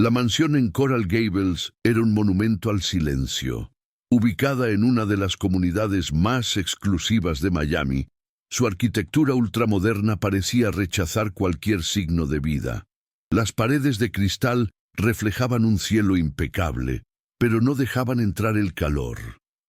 La mansión en Coral Gables era un monumento al silencio. Ubicada en una de las comunidades más exclusivas de Miami, su arquitectura ultramoderna parecía rechazar cualquier signo de vida. Las paredes de cristal reflejaban un cielo impecable, pero no dejaban entrar el calor.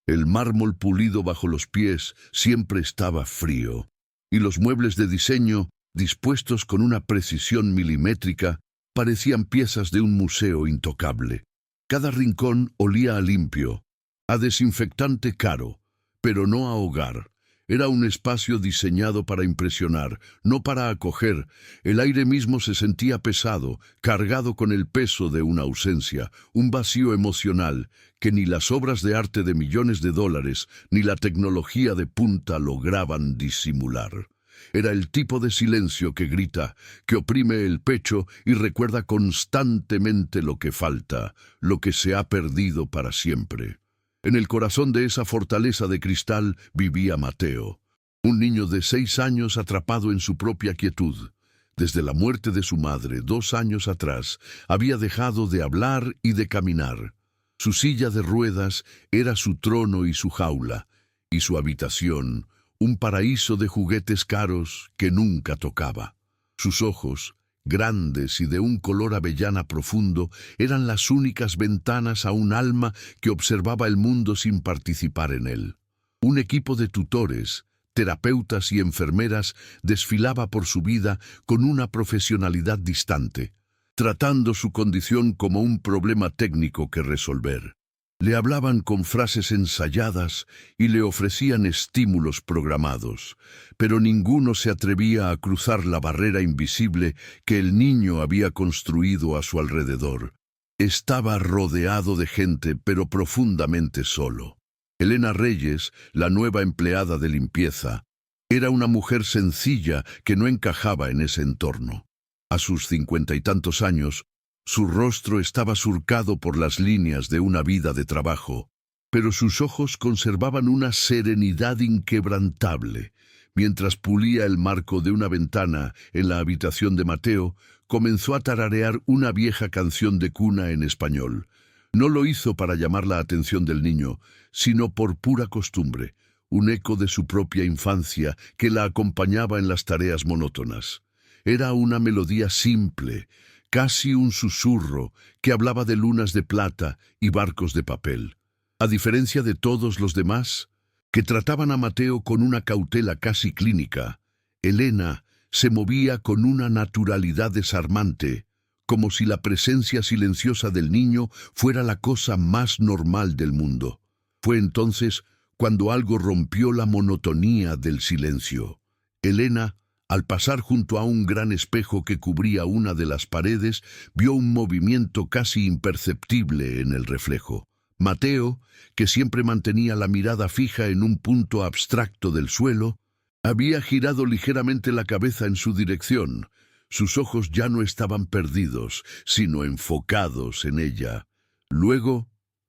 El mármol pulido bajo los pies siempre estaba frío, y los muebles de diseño, dispuestos con una precisión milimétrica, parecían piezas de un museo intocable. Cada rincón olía a limpio, a desinfectante caro, pero no a hogar. Era un espacio diseñado para impresionar, no para acoger. El aire mismo se sentía pesado, cargado con el peso de una ausencia, un vacío emocional que ni las obras de arte de millones de dólares ni la tecnología de punta lograban disimular. Era el tipo de silencio que grita, que oprime el pecho y recuerda constantemente lo que falta, lo que se ha perdido para siempre. En el corazón de esa fortaleza de cristal vivía Mateo, un niño de 6 años atrapado en su propia quietud. Desde la muerte de su madre 2 años atrás, había dejado de hablar y de caminar. Su silla de ruedas era su trono y su jaula, y su habitación, un paraíso de juguetes caros que nunca tocaba. Sus ojos, grandes y de un color avellana profundo, eran las únicas ventanas a un alma que observaba el mundo sin participar en él. Un equipo de tutores, terapeutas y enfermeras desfilaba por su vida con una profesionalidad distante, tratando su condición como un problema técnico que resolver. Le hablaban con frases ensayadas y le ofrecían estímulos programados, pero ninguno se atrevía a cruzar la barrera invisible que el niño había construido a su alrededor. Estaba rodeado de gente, pero profundamente solo. Elena Reyes, la nueva empleada de limpieza, era una mujer sencilla que no encajaba en ese entorno. A sus 50 y tantos años, su rostro estaba surcado por las líneas de una vida de trabajo, pero sus ojos conservaban una serenidad inquebrantable. Mientras pulía el marco de una ventana en la habitación de Mateo, comenzó a tararear una vieja canción de cuna en español. No lo hizo para llamar la atención del niño, sino por pura costumbre, un eco de su propia infancia que la acompañaba en las tareas monótonas. Era una melodía simple, casi un susurro, que hablaba de lunas de plata y barcos de papel. A diferencia de todos los demás, que trataban a Mateo con una cautela casi clínica, Elena se movía con una naturalidad desarmante, como si la presencia silenciosa del niño fuera la cosa más normal del mundo. Fue entonces cuando algo rompió la monotonía del silencio. Elena, al pasar junto a un gran espejo que cubría una de las paredes, vio un movimiento casi imperceptible en el reflejo. Mateo, que siempre mantenía la mirada fija en un punto abstracto del suelo, había girado ligeramente la cabeza en su dirección. Sus ojos ya no estaban perdidos, sino enfocados en ella. Luego,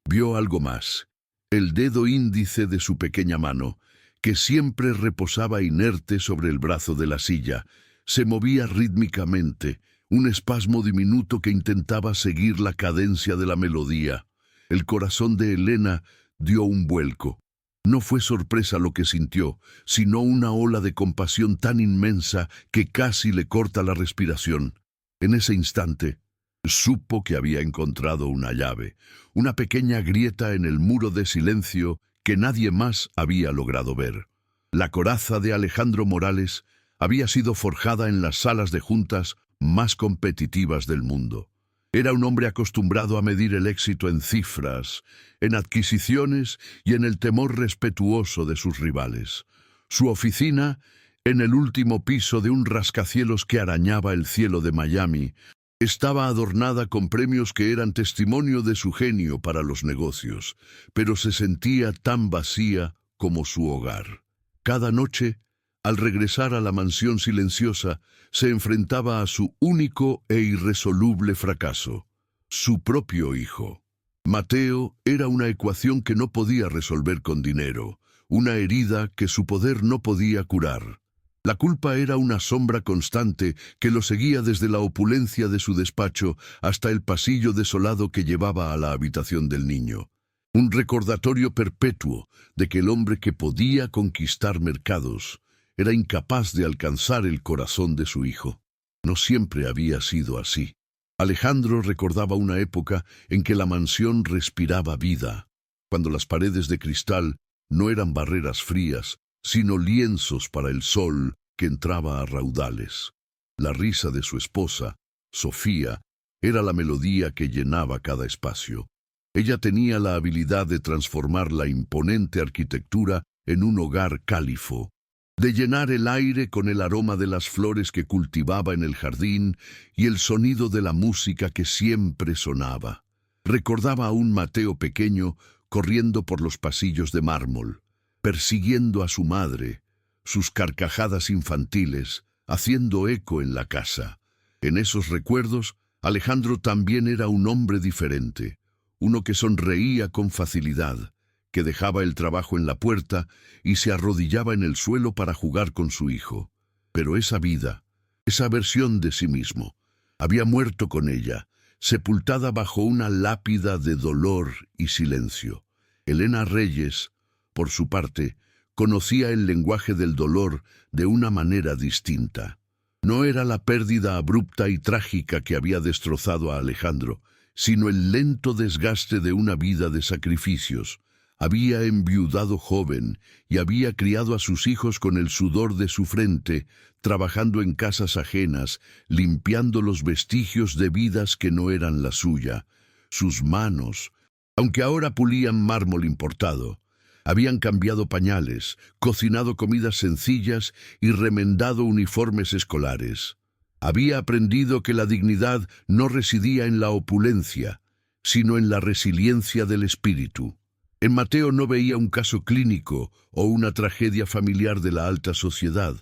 vio algo más. El dedo índice de su pequeña mano, que siempre reposaba inerte sobre el brazo de la silla, se movía rítmicamente, un espasmo diminuto que intentaba seguir la cadencia de la melodía. El corazón de Elena dio un vuelco. No fue sorpresa lo que sintió, sino una ola de compasión tan inmensa que casi le corta la respiración. En ese instante, supo que había encontrado una llave, una pequeña grieta en el muro de silencio que nadie más había logrado ver. La coraza de Alejandro Morales había sido forjada en las salas de juntas más competitivas del mundo. Era un hombre acostumbrado a medir el éxito en cifras, en adquisiciones y en el temor respetuoso de sus rivales. Su oficina, en el último piso de un rascacielos que arañaba el cielo de Miami, estaba adornada con premios que eran testimonio de su genio para los negocios, pero se sentía tan vacía como su hogar. Cada noche, al regresar a la mansión silenciosa, se enfrentaba a su único e irresoluble fracaso, su propio hijo. Mateo era una ecuación que no podía resolver con dinero, una herida que su poder no podía curar. La culpa era una sombra constante que lo seguía desde la opulencia de su despacho hasta el pasillo desolado que llevaba a la habitación del niño. Un recordatorio perpetuo de que el hombre que podía conquistar mercados era incapaz de alcanzar el corazón de su hijo. No siempre había sido así. Alejandro recordaba una época en que la mansión respiraba vida, cuando las paredes de cristal no eran barreras frías, sino lienzos para el sol que entraba a raudales. La risa de su esposa, Sofía, era la melodía que llenaba cada espacio. Ella tenía la habilidad de transformar la imponente arquitectura en un hogar cálifo, de llenar el aire con el aroma de las flores que cultivaba en el jardín y el sonido de la música que siempre sonaba. Recordaba a un Mateo pequeño corriendo por los pasillos de mármol, persiguiendo a su madre, sus carcajadas infantiles, haciendo eco en la casa. En esos recuerdos, Alejandro también era un hombre diferente, uno que sonreía con facilidad, que dejaba el trabajo en la puerta y se arrodillaba en el suelo para jugar con su hijo. Pero esa vida, esa versión de sí mismo, había muerto con ella, sepultada bajo una lápida de dolor y silencio. Elena Reyes, por su parte, conocía el lenguaje del dolor de una manera distinta. No era la pérdida abrupta y trágica que había destrozado a Alejandro, sino el lento desgaste de una vida de sacrificios. Había enviudado joven y había criado a sus hijos con el sudor de su frente, trabajando en casas ajenas, limpiando los vestigios de vidas que no eran la suya. Sus manos, aunque ahora pulían mármol importado, habían cambiado pañales, cocinado comidas sencillas y remendado uniformes escolares. Había aprendido que la dignidad no residía en la opulencia, sino en la resiliencia del espíritu. En Mateo no veía un caso clínico o una tragedia familiar de la alta sociedad.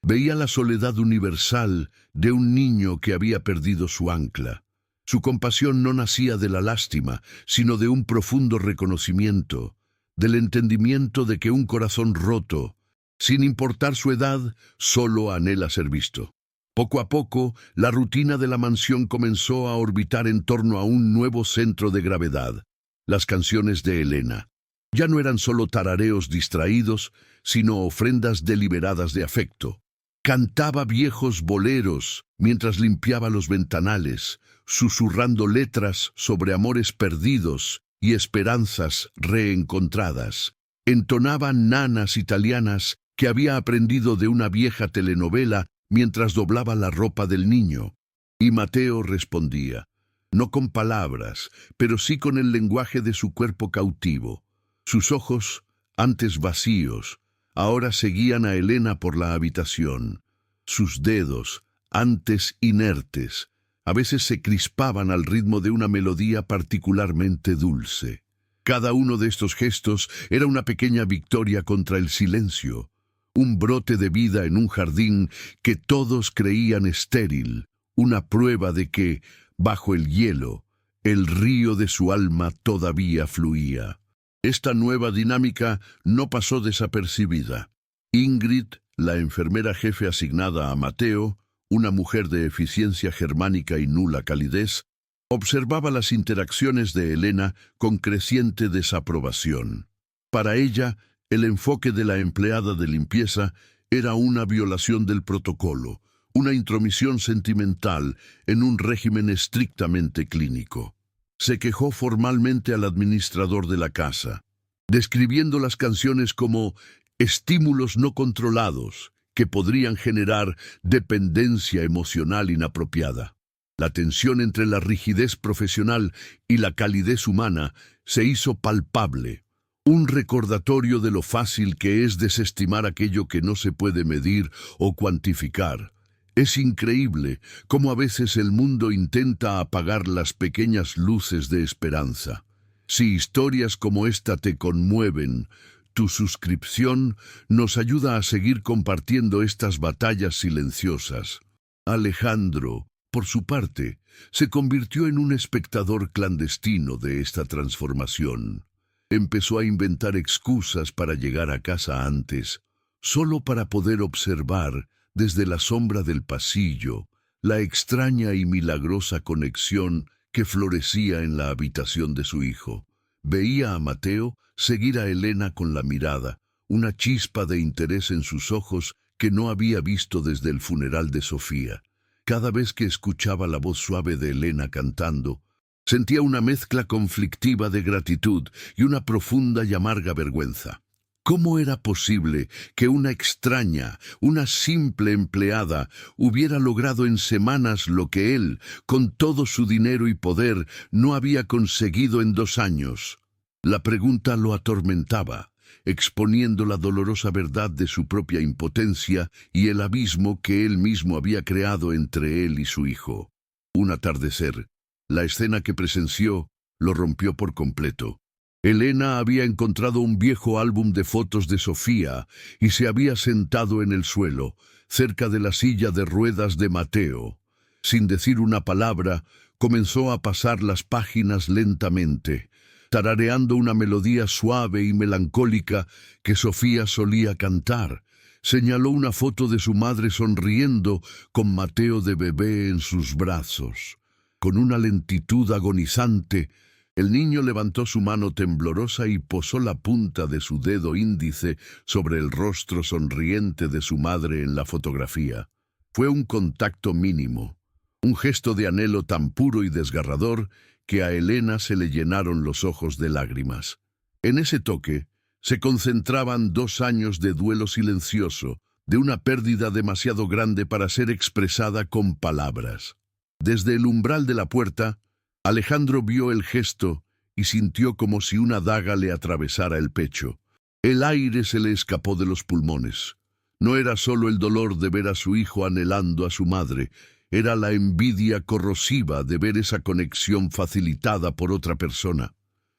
Veía la soledad universal de un niño que había perdido su ancla. Su compasión no nacía de la lástima, sino de un profundo reconocimiento, del entendimiento de que un corazón roto, sin importar su edad, solo anhela ser visto. Poco a poco, la rutina de la mansión comenzó a orbitar en torno a un nuevo centro de gravedad: las canciones de Elena. Ya no eran solo tarareos distraídos, sino ofrendas deliberadas de afecto. Cantaba viejos boleros mientras limpiaba los ventanales, susurrando letras sobre amores perdidos y esperanzas reencontradas. Entonaba nanas italianas que había aprendido de una vieja telenovela mientras doblaba la ropa del niño. Y Mateo respondía, no con palabras, pero sí con el lenguaje de su cuerpo cautivo. Sus ojos, antes vacíos, ahora seguían a Elena por la habitación. Sus dedos, antes inertes, a veces se crispaban al ritmo de una melodía particularmente dulce. Cada uno de estos gestos era una pequeña victoria contra el silencio, un brote de vida en un jardín que todos creían estéril, una prueba de que, bajo el hielo, el río de su alma todavía fluía. Esta nueva dinámica no pasó desapercibida. Ingrid, la enfermera jefe asignada a Mateo, una mujer de eficiencia germánica y nula calidez, observaba las interacciones de Elena con creciente desaprobación. Para ella, el enfoque de la empleada de limpieza era una violación del protocolo, una intromisión sentimental en un régimen estrictamente clínico. Se quejó formalmente al administrador de la casa, describiendo las canciones como estímulos no controlados que podrían generar dependencia emocional inapropiada. La tensión entre la rigidez profesional y la calidez humana se hizo palpable, un recordatorio de lo fácil que es desestimar aquello que no se puede medir o cuantificar. Es increíble cómo a veces el mundo intenta apagar las pequeñas luces de esperanza. Si historias como esta te conmueven, tu suscripción nos ayuda a seguir compartiendo estas batallas silenciosas. Alejandro, por su parte, se convirtió en un espectador clandestino de esta transformación. Empezó a inventar excusas para llegar a casa antes, solo para poder observar, desde la sombra del pasillo, la extraña y milagrosa conexión que florecía en la habitación de su hijo. Veía a Mateo seguir a Elena con la mirada, una chispa de interés en sus ojos que no había visto desde el funeral de Sofía. Cada vez que escuchaba la voz suave de Elena cantando, sentía una mezcla conflictiva de gratitud y una profunda y amarga vergüenza. ¿Cómo era posible que una extraña, una simple empleada, hubiera logrado en semanas lo que él, con todo su dinero y poder, no había conseguido en 2 años? La pregunta lo atormentaba, exponiendo la dolorosa verdad de su propia impotencia y el abismo que él mismo había creado entre él y su hijo. Un atardecer, la escena que presenció lo rompió por completo. Elena había encontrado un viejo álbum de fotos de Sofía y se había sentado en el suelo, cerca de la silla de ruedas de Mateo. Sin decir una palabra, comenzó a pasar las páginas lentamente, tarareando una melodía suave y melancólica que Sofía solía cantar. Señaló una foto de su madre sonriendo con Mateo de bebé en sus brazos. Con una lentitud agonizante, el niño levantó su mano temblorosa y posó la punta de su dedo índice sobre el rostro sonriente de su madre en la fotografía. Fue un contacto mínimo, un gesto de anhelo tan puro y desgarrador que a Elena se le llenaron los ojos de lágrimas. En ese toque se concentraban 2 años de duelo silencioso, de una pérdida demasiado grande para ser expresada con palabras. Desde el umbral de la puerta, Alejandro vio el gesto y sintió como si una daga le atravesara el pecho. El aire se le escapó de los pulmones. No era solo el dolor de ver a su hijo anhelando a su madre, era la envidia corrosiva de ver esa conexión facilitada por otra persona.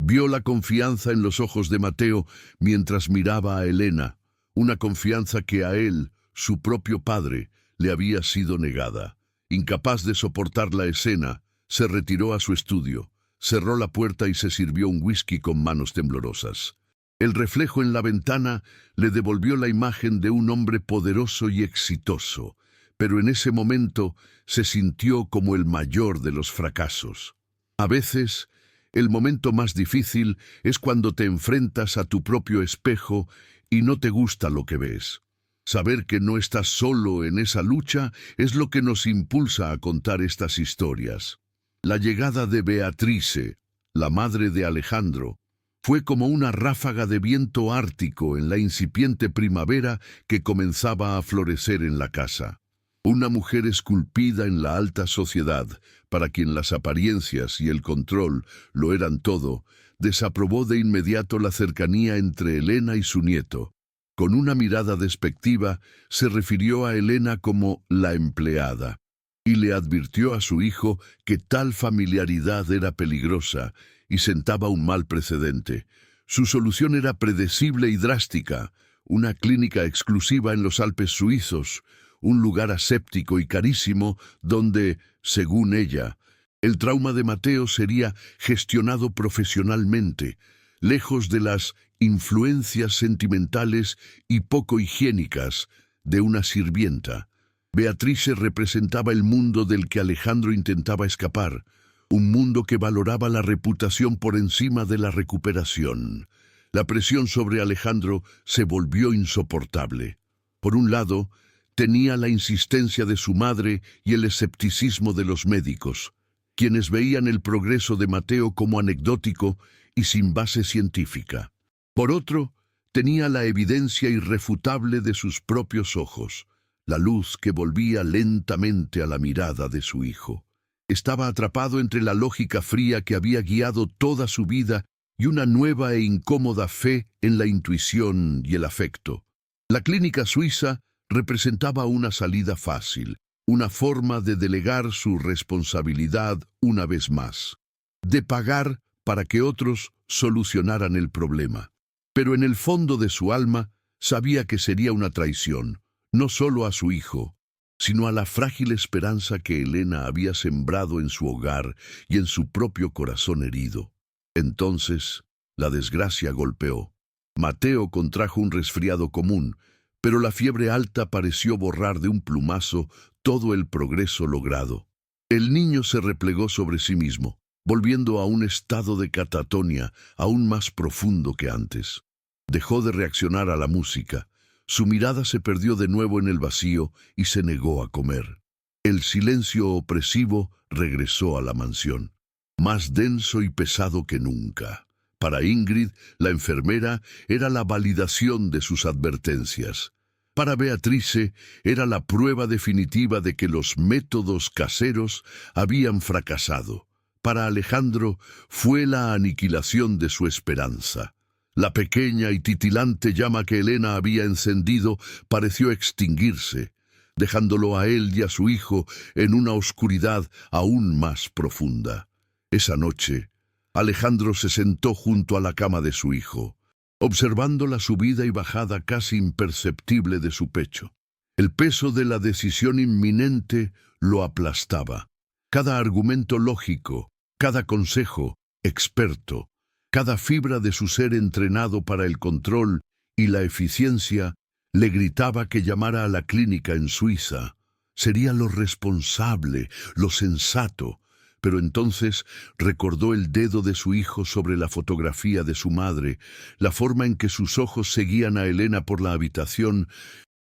Vio la confianza en los ojos de Mateo mientras miraba a Elena, una confianza que a él, su propio padre, le había sido negada. Incapaz de soportar la escena, se retiró a su estudio, cerró la puerta y se sirvió un whisky con manos temblorosas. El reflejo en la ventana le devolvió la imagen de un hombre poderoso y exitoso, pero en ese momento se sintió como el mayor de los fracasos. A veces, el momento más difícil es cuando te enfrentas a tu propio espejo y no te gusta lo que ves. Saber que no estás solo en esa lucha es lo que nos impulsa a contar estas historias. La llegada de Beatrice, la madre de Alejandro, fue como una ráfaga de viento ártico en la incipiente primavera que comenzaba a florecer en la casa. Una mujer esculpida en la alta sociedad, para quien las apariencias y el control lo eran todo, desaprobó de inmediato la cercanía entre Elena y su nieto. Con una mirada despectiva, se refirió a Elena como la empleada, y le advirtió a su hijo que tal familiaridad era peligrosa y sentaba un mal precedente. Su solución era predecible y drástica: una clínica exclusiva en los Alpes suizos, un lugar aséptico y carísimo donde, según ella, el trauma de Mateo sería gestionado profesionalmente, lejos de las influencias sentimentales y poco higiénicas de una sirvienta. Beatrice representaba el mundo del que Alejandro intentaba escapar, un mundo que valoraba la reputación por encima de la recuperación. La presión sobre Alejandro se volvió insoportable. Por un lado, tenía la insistencia de su madre y el escepticismo de los médicos, quienes veían el progreso de Mateo como anecdótico y sin base científica. Por otro, tenía la evidencia irrefutable de sus propios ojos, la luz que volvía lentamente a la mirada de su hijo. Estaba atrapado entre la lógica fría que había guiado toda su vida y una nueva e incómoda fe en la intuición y el afecto. La clínica suiza representaba una salida fácil, una forma de delegar su responsabilidad una vez más, de pagar para que otros solucionaran el problema. Pero en el fondo de su alma sabía que sería una traición, no solo a su hijo, sino a la frágil esperanza que Elena había sembrado en su hogar y en su propio corazón herido. Entonces, la desgracia golpeó. Mateo contrajo un resfriado común, pero la fiebre alta pareció borrar de un plumazo todo el progreso logrado. El niño se replegó sobre sí mismo, volviendo a un estado de catatonia aún más profundo que antes. Dejó de reaccionar a la música, su mirada se perdió de nuevo en el vacío y se negó a comer. El silencio opresivo regresó a la mansión, más denso y pesado que nunca. Para Ingrid, la enfermera, era la validación de sus advertencias. Para Beatrice, era la prueba definitiva de que los métodos caseros habían fracasado. Para Alejandro, fue la aniquilación de su esperanza. La pequeña y titilante llama que Elena había encendido pareció extinguirse, dejándolo a él y a su hijo en una oscuridad aún más profunda. Esa noche, Alejandro se sentó junto a la cama de su hijo, observando la subida y bajada casi imperceptible de su pecho. El peso de la decisión inminente lo aplastaba. Cada argumento lógico, cada consejo experto, cada fibra de su ser entrenado para el control y la eficiencia, le gritaba que llamara a la clínica en Suiza. Sería lo responsable, lo sensato. Pero entonces recordó el dedo de su hijo sobre la fotografía de su madre, la forma en que sus ojos seguían a Elena por la habitación,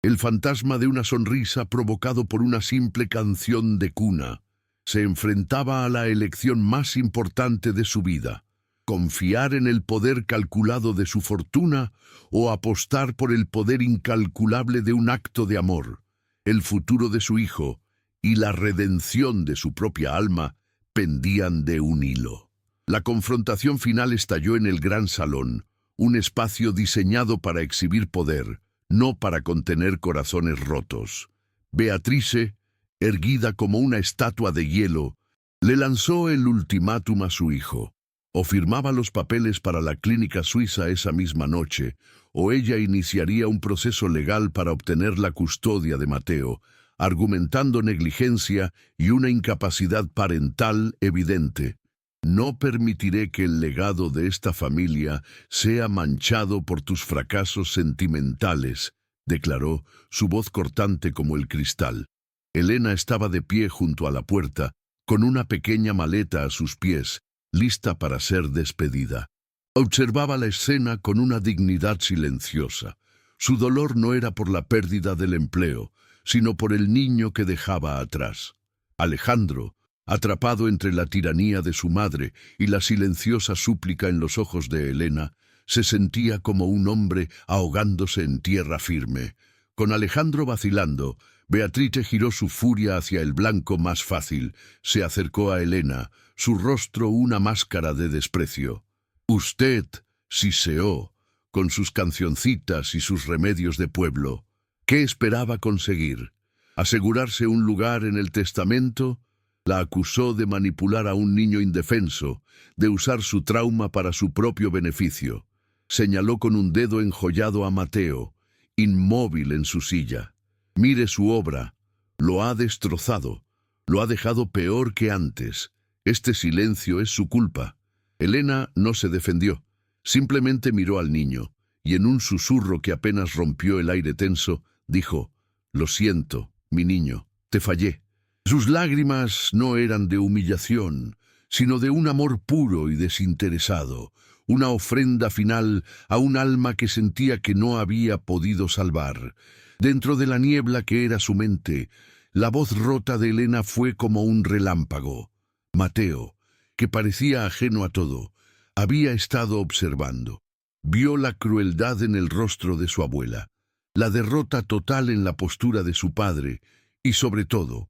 el fantasma de una sonrisa provocado por una simple canción de cuna. Se enfrentaba a la elección más importante de su vida: confiar en el poder calculado de su fortuna o apostar por el poder incalculable de un acto de amor. El futuro de su hijo y la redención de su propia alma pendían de un hilo. La confrontación final estalló en el gran salón, un espacio diseñado para exhibir poder, no para contener corazones rotos. Beatrice, erguida como una estatua de hielo, le lanzó el ultimátum a su hijo. O firmaba los papeles para la clínica suiza esa misma noche, o ella iniciaría un proceso legal para obtener la custodia de Mateo, argumentando negligencia y una incapacidad parental evidente. No permitiré que el legado de esta familia sea manchado por tus fracasos sentimentales, declaró, su voz cortante como el cristal. Elena estaba de pie junto a la puerta, con una pequeña maleta a sus pies, lista para ser despedida. Observaba la escena con una dignidad silenciosa. Su dolor no era por la pérdida del empleo, sino por el niño que dejaba atrás. Alejandro, atrapado entre la tiranía de su madre y la silenciosa súplica en los ojos de Elena, se sentía como un hombre ahogándose en tierra firme. Con Alejandro vacilando, Beatrice giró su furia hacia el blanco más fácil, se acercó a Elena, su rostro una máscara de desprecio. Usted, siseó, con sus cancioncitas y sus remedios de pueblo. ¿Qué esperaba conseguir? ¿Asegurarse un lugar en el testamento? La acusó de manipular a un niño indefenso, de usar su trauma para su propio beneficio. Señaló con un dedo enjollado a Mateo, inmóvil en su silla. Mire su obra. Lo ha destrozado. Lo ha dejado peor que antes. Este silencio es su culpa. Elena no se defendió. Simplemente miró al niño, y en un susurro que apenas rompió el aire tenso, dijo: «Lo siento, mi niño, te fallé». Sus lágrimas no eran de humillación, sino de un amor puro y desinteresado, una ofrenda final a un alma que sentía que no había podido salvar. Dentro de la niebla que era su mente, la voz rota de Elena fue como un relámpago. Mateo, que parecía ajeno a todo, había estado observando. Vio la crueldad en el rostro de su abuela, la derrota total en la postura de su padre y, sobre todo,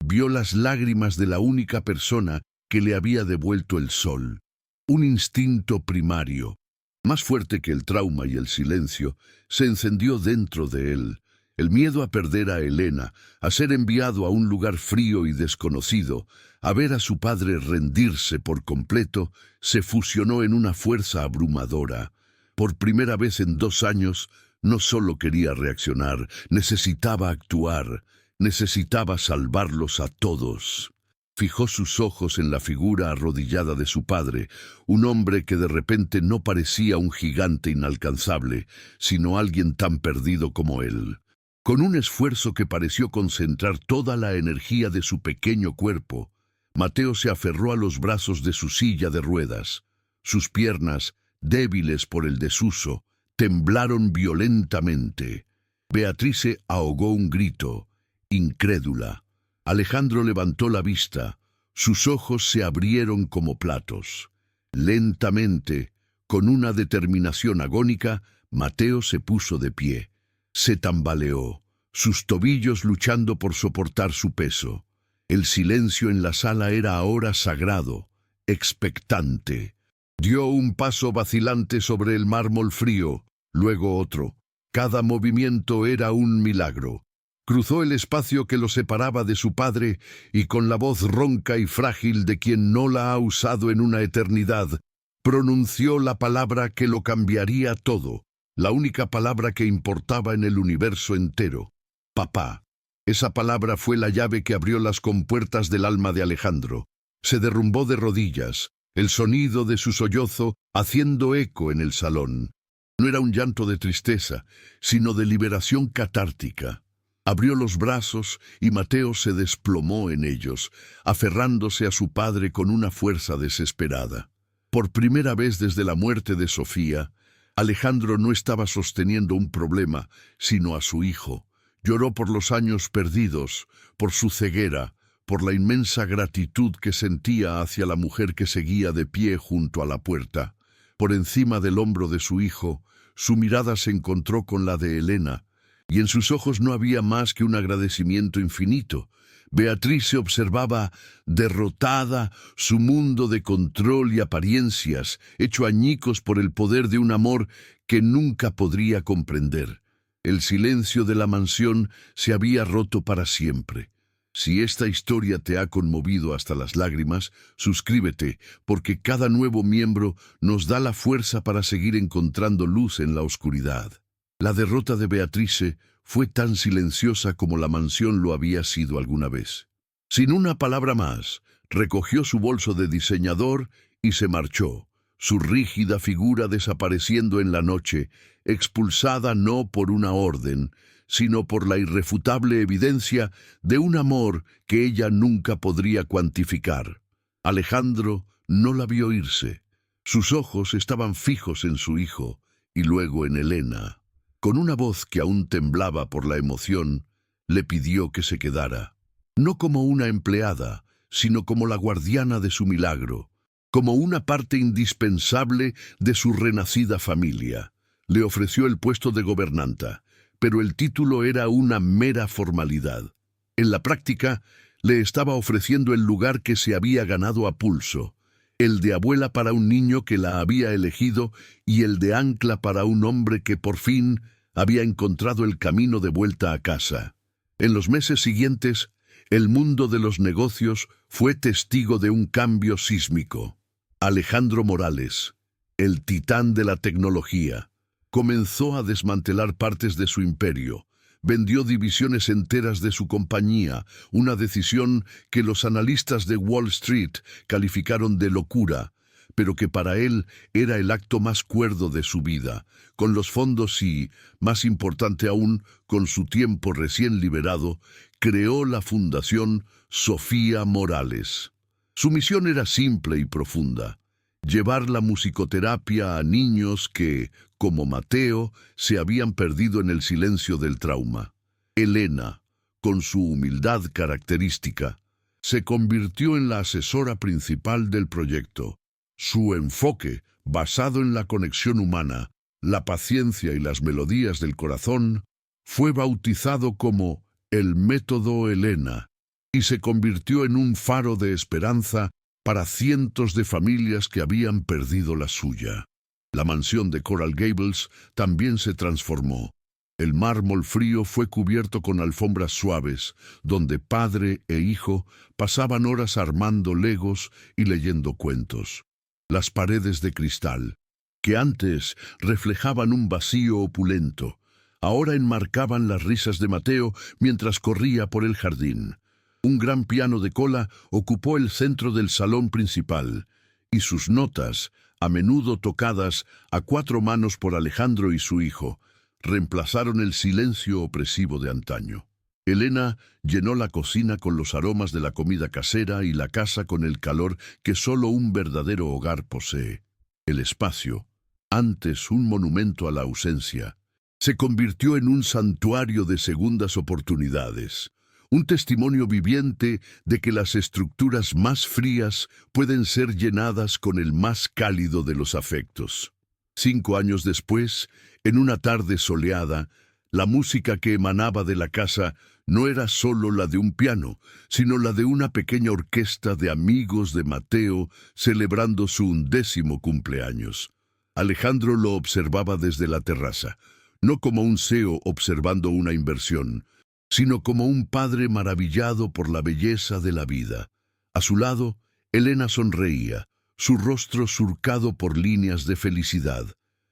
vio las lágrimas de la única persona que le había devuelto el sol. Un instinto primario, más fuerte que el trauma y el silencio, se encendió dentro de él. El miedo a perder a Elena, a ser enviado a un lugar frío y desconocido, a ver a su padre rendirse por completo, se fusionó en una fuerza abrumadora. Por primera vez en 2 años, no solo quería reaccionar, necesitaba actuar, necesitaba salvarlos a todos. Fijó sus ojos en la figura arrodillada de su padre, un hombre que de repente no parecía un gigante inalcanzable, sino alguien tan perdido como él. Con un esfuerzo que pareció concentrar toda la energía de su pequeño cuerpo, Mateo se aferró a los brazos de su silla de ruedas. Sus piernas, débiles por el desuso, temblaron violentamente. Beatrice ahogó un grito, incrédula. Alejandro levantó la vista. Sus ojos se abrieron como platos. Lentamente, con una determinación agónica, Mateo se puso de pie. Se tambaleó, sus tobillos luchando por soportar su peso. El silencio en la sala era ahora sagrado, expectante. Dio un paso vacilante sobre el mármol frío, luego otro. Cada movimiento era un milagro. Cruzó el espacio que lo separaba de su padre y con la voz ronca y frágil de quien no la ha usado en una eternidad, pronunció la palabra que lo cambiaría todo, la única palabra que importaba en el universo entero: papá. Esa palabra fue la llave que abrió las compuertas del alma de Alejandro. Se derrumbó de rodillas, el sonido de su sollozo haciendo eco en el salón. No era un llanto de tristeza, sino de liberación catártica. Abrió los brazos y Mateo se desplomó en ellos, aferrándose a su padre con una fuerza desesperada. Por primera vez desde la muerte de Sofía, Alejandro no estaba sosteniendo un problema, sino a su hijo. Lloró por los años perdidos, por su ceguera, por la inmensa gratitud que sentía hacia la mujer que seguía de pie junto a la puerta. Por encima del hombro de su hijo, su mirada se encontró con la de Elena, y en sus ojos no había más que un agradecimiento infinito. Beatriz se observaba derrotada, su mundo de control y apariencias, hecho añicos por el poder de un amor que nunca podría comprender. El silencio de la mansión se había roto para siempre. Si esta historia te ha conmovido hasta las lágrimas, suscríbete, porque cada nuevo miembro nos da la fuerza para seguir encontrando luz en la oscuridad. La derrota de Beatrice fue tan silenciosa como la mansión lo había sido alguna vez. Sin una palabra más, recogió su bolso de diseñador y se marchó, su rígida figura desapareciendo en la noche, expulsada no por una orden, sino por la irrefutable evidencia de un amor que ella nunca podría cuantificar. Alejandro no la vio irse. Sus ojos estaban fijos en su hijo y luego en Elena. Con una voz que aún temblaba por la emoción, le pidió que se quedara. No como una empleada, sino como la guardiana de su milagro, como una parte indispensable de su renacida familia. Le ofreció el puesto de gobernanta, pero el título era una mera formalidad. En la práctica, le estaba ofreciendo el lugar que se había ganado a pulso, el de abuela para un niño que la había elegido y el de ancla para un hombre que por fin había encontrado el camino de vuelta a casa. En los meses siguientes, el mundo de los negocios fue testigo de un cambio sísmico. Alejandro Morales, el titán de la tecnología, comenzó a desmantelar partes de su imperio. Vendió divisiones enteras de su compañía, una decisión que los analistas de Wall Street calificaron de locura, pero que para él era el acto más cuerdo de su vida, con los fondos y, más importante aún, con su tiempo recién liberado, creó la Fundación Sofía Morales. Su misión era simple y profunda: llevar la musicoterapia a niños que, como Mateo, se habían perdido en el silencio del trauma. Elena, con su humildad característica, se convirtió en la asesora principal del proyecto. Su enfoque, basado en la conexión humana, la paciencia y las melodías del corazón, fue bautizado como el Método Elena y se convirtió en un faro de esperanza para cientos de familias que habían perdido la suya. La mansión de Coral Gables también se transformó. El mármol frío fue cubierto con alfombras suaves, donde padre e hijo pasaban horas armando legos y leyendo cuentos. Las paredes de cristal, que antes reflejaban un vacío opulento, ahora enmarcaban las risas de Mateo mientras corría por el jardín. Un gran piano de cola ocupó el centro del salón principal, y sus notas, a menudo tocadas a cuatro manos por Alejandro y su hijo, reemplazaron el silencio opresivo de antaño. Elena llenó la cocina con los aromas de la comida casera y la casa con el calor que solo un verdadero hogar posee. El espacio, antes un monumento a la ausencia, se convirtió en un santuario de segundas oportunidades, un testimonio viviente de que las estructuras más frías pueden ser llenadas con el más cálido de los afectos. 5 años después, en una tarde soleada, la música que emanaba de la casa no era solo la de un piano, sino la de una pequeña orquesta de amigos de Mateo celebrando su 11º cumpleaños. Alejandro lo observaba desde la terraza, no como un CEO observando una inversión, sino como un padre maravillado por la belleza de la vida. A su lado, Elena sonreía, su rostro surcado por líneas de felicidad.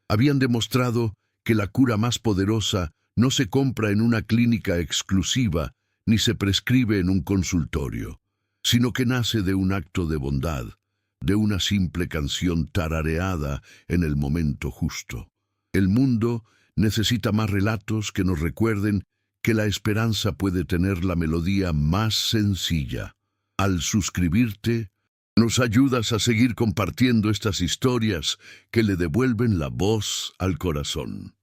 Habían demostrado que la cura más poderosa no se compra en una clínica exclusiva ni se prescribe en un consultorio, sino que nace de un acto de bondad, de una simple canción tarareada en el momento justo. El mundo necesita más relatos que nos recuerden que la esperanza puede tener la melodía más sencilla. Al suscribirte, nos ayudas a seguir compartiendo estas historias que le devuelven la voz al corazón.